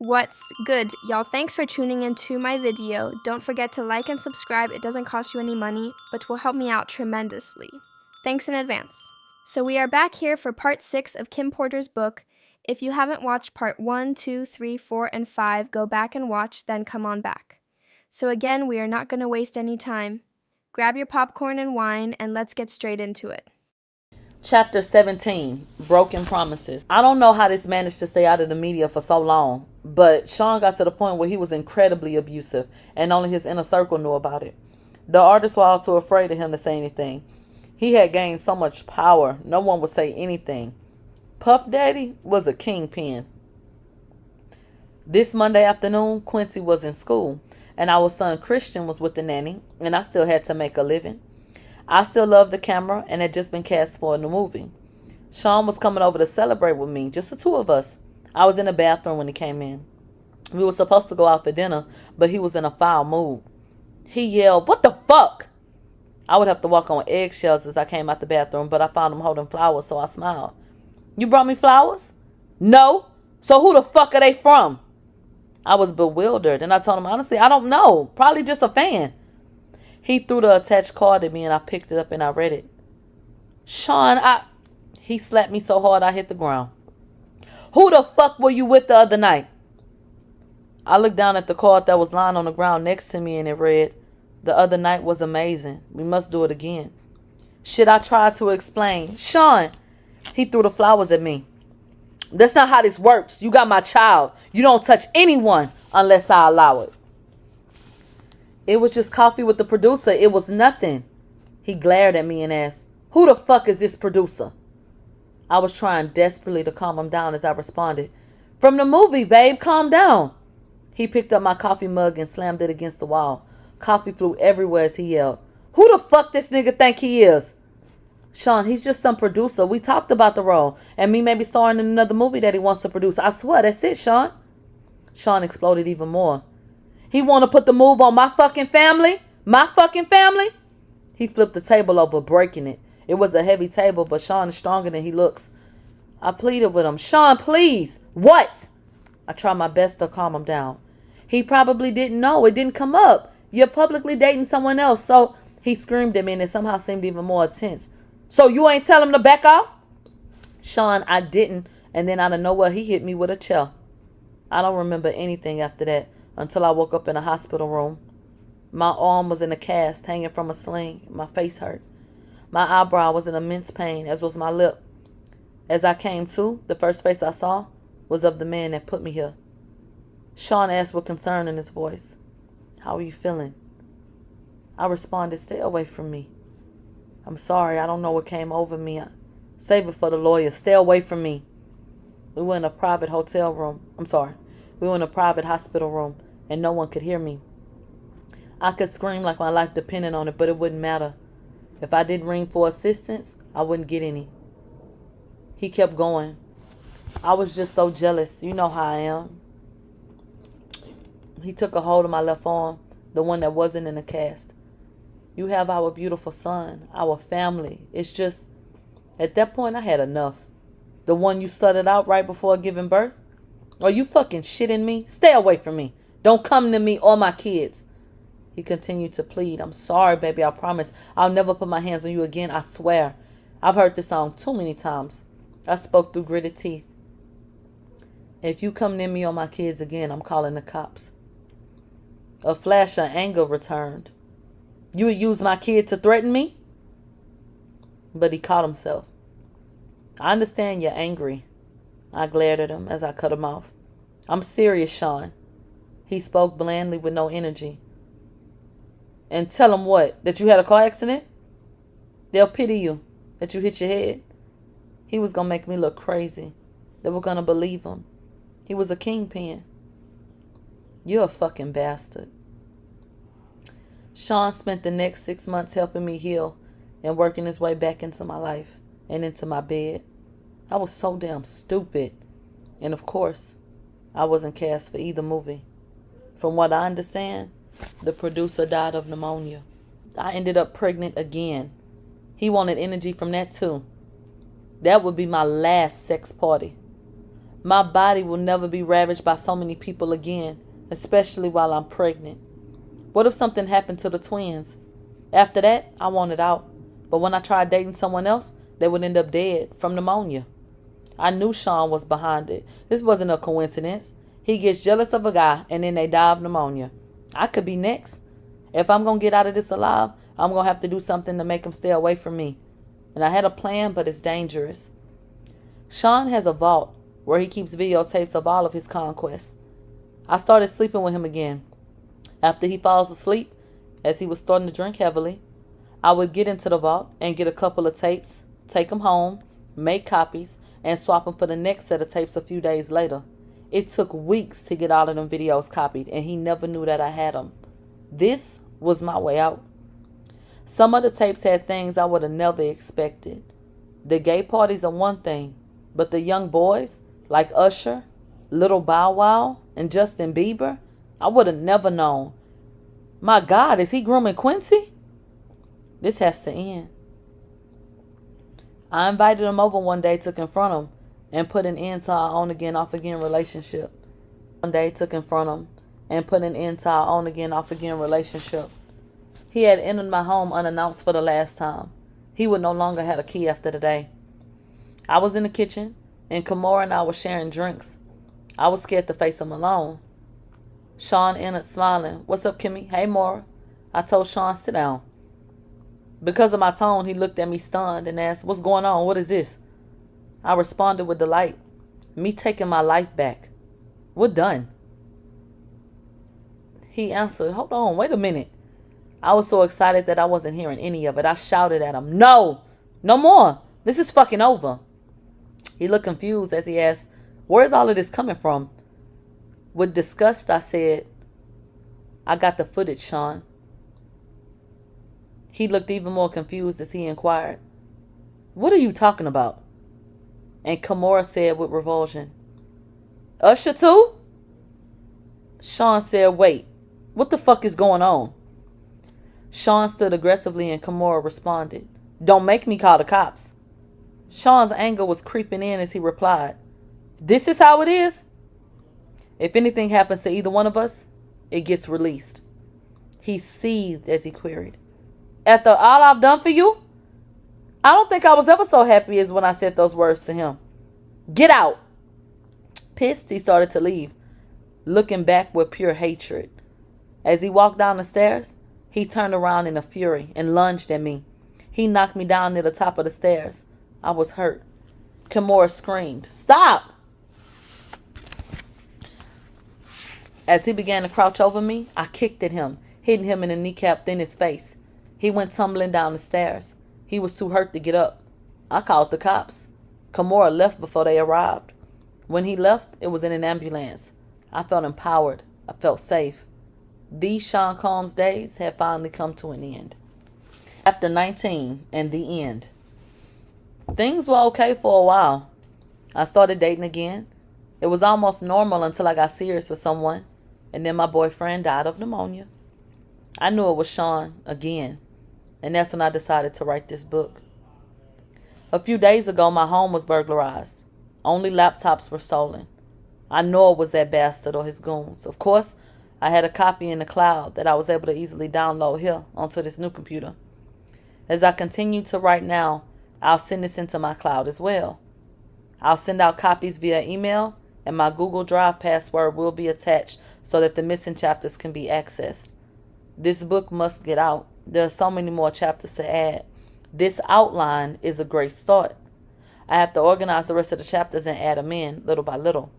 What's good, y'all? Thanks for tuning into my video. Don't forget to like and subscribe. It doesn't cost you any money, but will help me out tremendously. Thanks in advance. So we are back here for part 6 of Kim Porter's book. If you haven't watched part 1, 2, 3, 4, and 5, go back and watch, then come on back. So again, we are not going to waste any time. Grab your popcorn and wine, and let's get straight into it. Chapter 17, Broken Promises. I don't know how this managed to stay out of the media for so long, but Sean got to the point where he was incredibly abusive, and only his inner circle knew about it. The artists were all too afraid of him to say anything. He had gained so much power, no one would say anything. Puff Daddy was a kingpin. This Monday afternoon, Quincy was in school, and our son Christian was with the nanny, and I still had to make a living. I still loved the camera and had just been cast for a new movie. Sean was coming over to celebrate with me, just the two of us. I was in the bathroom when he came in. We were supposed to go out for dinner, but he was in a foul mood. He yelled, "What the fuck?" I would have to walk on eggshells as I came out the bathroom, but I found him holding flowers, so I smiled. "You brought me flowers?" "No. So who the fuck are they from?" I was bewildered, and I told him, honestly, I don't know. Probably just a fan. He threw the attached card at me, and I picked it up and I read it. "Sean, He slapped me so hard I hit the ground. "Who the fuck were you with the other night?" I looked down at the card that was lying on the ground next to me, and it read, "The other night was amazing. We must do it again." Shit, I tried to explain. "Sean," he threw the flowers at me. "That's not how this works. You got my child. You don't touch anyone unless I allow it." "It was just coffee with the producer. It was nothing." He glared at me and asked, "Who the fuck is this producer?" I was trying desperately to calm him down as I responded, "From the movie, babe. Calm down." He picked up my coffee mug and slammed it against the wall. Coffee flew everywhere as he yelled, "Who the fuck this nigga think he is?" "Sean, he's just some producer. We talked about the role and me maybe starring in another movie that he wants to produce. I swear, that's it, Sean." Sean exploded even more. "He want to put the move on my fucking family? My fucking family?" He flipped the table over, breaking it. It was a heavy table, but Sean is stronger than he looks. I pleaded with him. "Sean, please." "What?" I tried my best to calm him down. "He probably didn't know. It didn't come up. You're publicly dating someone else." So he screamed at me, and it somehow seemed even more intense. "So you ain't tell him to back off?" "Sean, I didn't." And then out of nowhere, he hit me with a chair. I don't remember anything after that until I woke up in a hospital room. My arm was in a cast hanging from a sling. My face hurt. My eyebrow was in immense pain, as was my lip. As I came to, the first face I saw was of the man that put me here. Sean asked with concern in his voice, "How are you feeling?" I responded, "Stay away from me." "I'm sorry, I don't know what came over me. Save it for the lawyer. Stay away from me." We were in a private hotel room. We were in a private hospital room, and no one could hear me. I could scream like my life depended on it, but it wouldn't matter. If I didn't ring for assistance, I wouldn't get any. He kept going. I was just so jealous. You know how I am. He took a hold of my left arm, the one that wasn't in the cast. "You have our beautiful son, our family. It's just..." At that point, I had enough. "The one you slutted out right before giving birth? Are you fucking shitting me? Stay away from me. Don't come to me or my kids." He continued to plead. "I'm sorry, baby. I promise. I'll never put my hands on you again. I swear." I've heard this song too many times. I spoke through gritted teeth. "If you come near me or my kids again, I'm calling the cops." A flash of anger returned. "You would use my kid to threaten me?" But he caught himself. "I understand you're angry." I glared at him as I cut him off. "I'm serious, Sean." He spoke blandly with no energy. "And tell them what? That you had a car accident? They'll pity you. That you hit your head." He was going to make me look crazy. They were going to believe him. He was a kingpin. "You're a fucking bastard." Sean spent the next 6 months helping me heal and working his way back into my life and into my bed. I was so damn stupid. And of course, I wasn't cast for either movie. From what I understand, the producer died of pneumonia. I ended up pregnant again. He wanted energy from that too. That would be my last sex party. My body will never be ravaged by so many people again, especially while I'm pregnant. What if something happened to the twins? After that, I wanted out. But when I tried dating someone else, they would end up dead from pneumonia. I knew Sean was behind it. This wasn't a coincidence. He gets jealous of a guy and then they die of pneumonia. I could be next. If I'm going to get out of this alive, I'm going to have to do something to make him stay away from me. And I had a plan, but it's dangerous. Sean has a vault where he keeps videotapes of all of his conquests. I started sleeping with him again. After he falls asleep, as he was starting to drink heavily, I would get into the vault and get a couple of tapes, take them home, make copies, and swap them for the next set of tapes a few days later. It took weeks to get all of them videos copied, and he never knew that I had them. This was my way out. Some of the tapes had things I would have never expected. The gay parties are one thing, but the young boys, like Usher, Little Bow Wow, and Justin Bieber, I would have never known. My God, is he grooming Quincy? This has to end. I invited him over one day to confront him and put an end to our on-again, off-again relationship. One day to confront him and put an end to our on-again, off-again relationship. He had entered my home unannounced for the last time. He would no longer have a key after the day. I was in the kitchen, and Kimora and I were sharing drinks. I was scared to face him alone. Sean entered smiling. "What's up, Kimmy?" "Hey, Mora." I told Sean, "Sit down." Because of my tone, he looked at me stunned and asked, "What's going on? What is this?" I responded with delight. "Me taking my life back. We're done." He answered, "Hold on, wait a minute." I was so excited that I wasn't hearing any of it. I shouted at him, "No! No more! This is fucking over." He looked confused as he asked, "Where's all of this coming from?" With disgust, I said, "I got the footage, Sean." He looked even more confused as he inquired, "What are you talking about?" And Kimora said with revulsion, "Usher too?" Sean said, "Wait, what the fuck is going on?" Sean stood aggressively and Kimora responded, "Don't make me call the cops." Sean's anger was creeping in as he replied, "This is how it is? If anything happens to either one of us, it gets released." He seethed as he queried, "After all I've done for you?" I don't think I was ever so happy as when I said those words to him. "Get out." Pissed, he started to leave, looking back with pure hatred. As he walked down the stairs, he turned around in a fury and lunged at me. He knocked me down near the top of the stairs. I was hurt. Kimora screamed, "Stop!" As he began to crouch over me, I kicked at him, hitting him in the kneecap, then his face. He went tumbling down the stairs. He was too hurt to get up. I called the cops. Kimora left before they arrived. When he left, it was in an ambulance. I felt empowered. I felt safe. These Sean Combs days had finally come to an end. Chapter 19 and the end. Things were okay for a while. I started dating again. It was almost normal until I got serious with someone, and then my boyfriend died of pneumonia. I knew it was Sean again, and that's when I decided to write this book. A few days ago, my home was burglarized. Only laptops were stolen. I know it was that bastard or his goons. Of course, I had a copy in the cloud that I was able to easily download here onto this new computer. As I continue to write now, I'll send this into my cloud as well. I'll send out copies via email, and my Google Drive password will be attached so that the missing chapters can be accessed. This book must get out. There are so many more chapters to add. This outline is a great start. I have to organize the rest of the chapters and add them in little by little.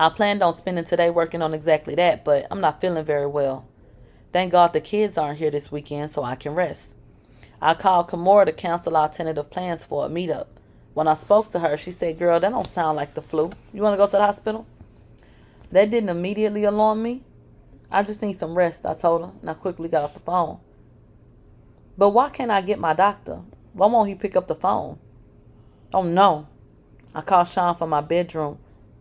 I planned on spending today working on exactly that, but I'm not feeling very well. Thank God the kids aren't here this weekend so I can rest. I called Kimora to cancel our tentative plans for a meetup. When I spoke to her, she said, "Girl, that don't sound like the flu. You want to go to the hospital?" That didn't immediately alarm me. "I just need some rest," I told her, and I quickly got off the phone. "But why can't I get my doctor? Why won't he pick up the phone?" Oh no. I called Sean from my bedroom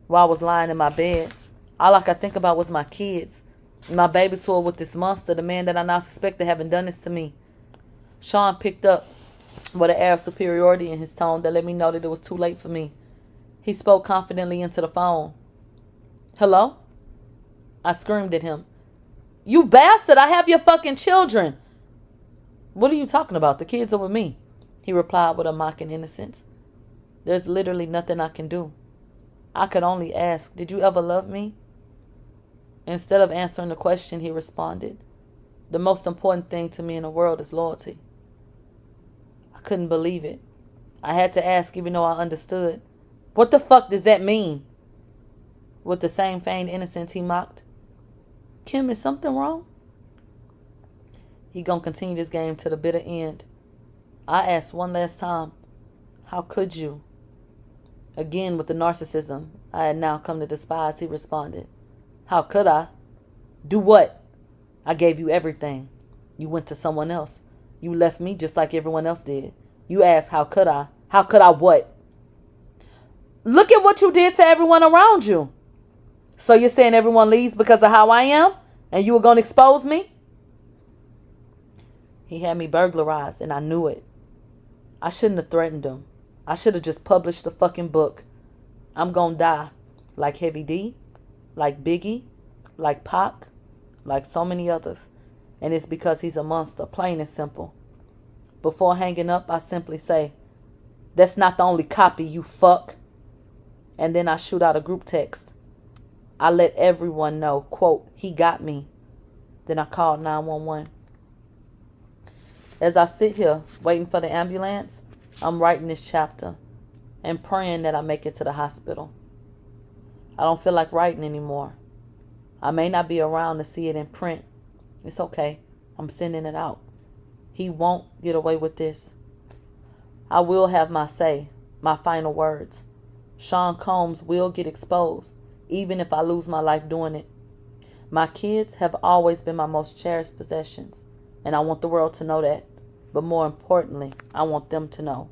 while I was lying in my bed. All I could think about was my kids. My baby tour with this monster, the man that I now suspect of having done this to me. Sean picked up with an air of superiority in his tone that let me know that it was too late for me. He spoke confidently into the phone. Hello? I screamed at him. You bastard, I have your fucking children. What are you talking about? The kids are with me. He replied with a mocking innocence. There's literally nothing I can do. I could only ask, did you ever love me? Instead of answering the question, he responded, the most important thing to me in the world is loyalty. I couldn't believe it. I had to ask even though I understood. What the fuck does that mean? With the same feigned innocence he mocked. Kim, is something wrong? He gonna continue this game to the bitter end. I asked one last time, how could you? Again, with the narcissism I had now come to despise, he responded, how could I? Do what? I gave you everything. You went to someone else. You left me just like everyone else did. You asked, how could I? How could I what? Look at what you did to everyone around you. So you're saying everyone leaves because of how I am? And you were going to expose me? He had me burglarized and I knew it. I shouldn't have threatened him. I should have just published the fucking book. I'm gonna die. Like Heavy D. Like Biggie. Like Pac. Like so many others. And it's because he's a monster. Plain and simple. Before hanging up, I simply say, that's not the only copy, you fuck. And then I shoot out a group text. I let everyone know, quote, he got me. Then I called 911. As I sit here waiting for the ambulance, I'm writing this chapter and praying that I make it to the hospital. I don't feel like writing anymore. I may not be around to see it in print. It's okay. I'm sending it out. He won't get away with this. I will have my say, my final words. Sean Combs will get exposed, even if I lose my life doing it. My kids have always been my most cherished possessions, and I want the world to know that. But more importantly, I want them to know